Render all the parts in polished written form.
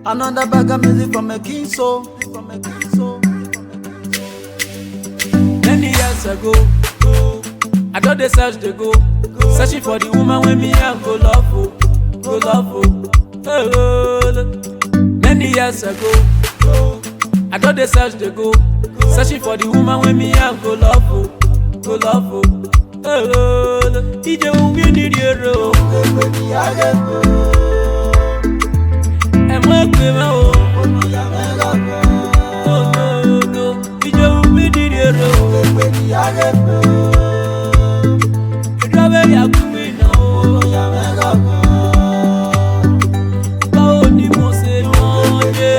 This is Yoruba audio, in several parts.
Another bag of music from a king soul. Many years ago, I got the search to go, searching for the woman with me and go love, go love. Many years ago, I got the search to go, searching for the woman with me and go love, go love. Ije we need you, and work with me. Oh no, ije we need you. Drive ya kumina bao ni mose noje.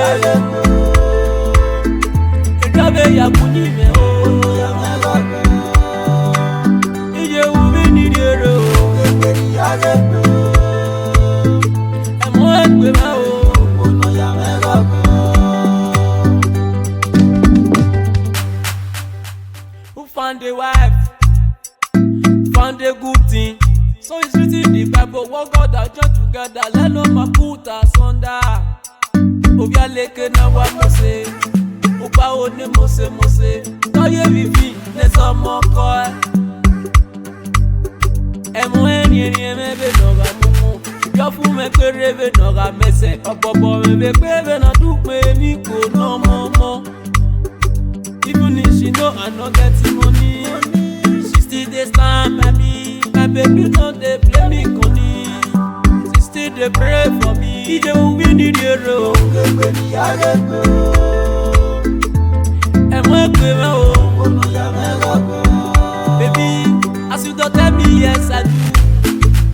Drive ya kunime ije we need you. And work with me. Found a wife, found a good thing. So it's written in the Bible, what God has joined together, let no man put asunder. Ovia leke na wa mose, opa o ne mose. Toye vivi ne somo ko. Emo eni mebe noga mumu. Yo fu me kwere be noga mese. Opopo me be kwere na dupe mi ko no momo. Even if she know I no get money, she still dey stand by me. My baby no dey play me conny, she still dey pray for me. Ije we need you. And work with me, baby. As you don't tell me yes I do,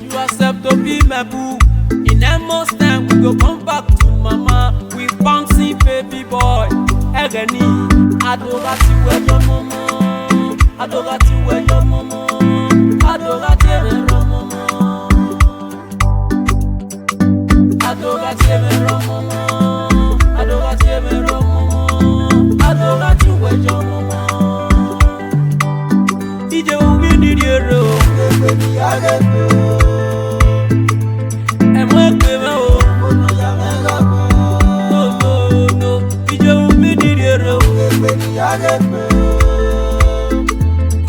you accept to be my boo. In a month's time we go come back to mama. We bouncing baby boy. Egeni, adorati we your mama, adorati we your mama, adorati we your mama, adorati we your mama, adorati we your mama, adorati we your mama. Ije we need you. And work with me.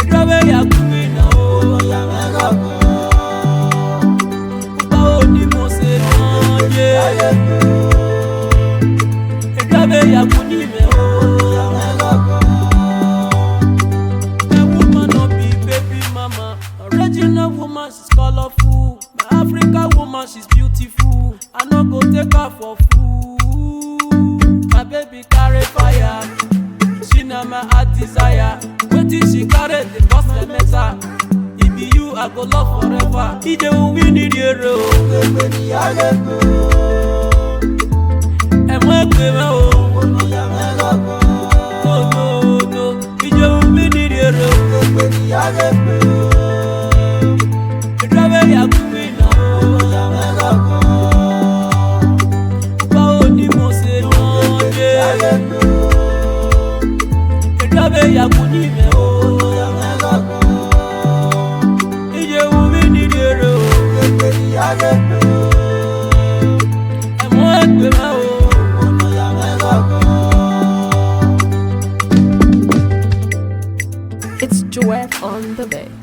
Drive ya kumina bao ni mose noje. Drive ya kunime a woman no be baby mama. Original woman she's colorful. My African woman she's beautiful. I no go take her for food. My baby carry fire. She na my heart desire. Wetin she carry the cost the matter. It be you I go love forever. Ije we need you. And work with me. Oh no, ije we need you. Drive ya kumina bao ni mose noje. Ya kunime ije we need you. And work with me. It's Joette on the beat.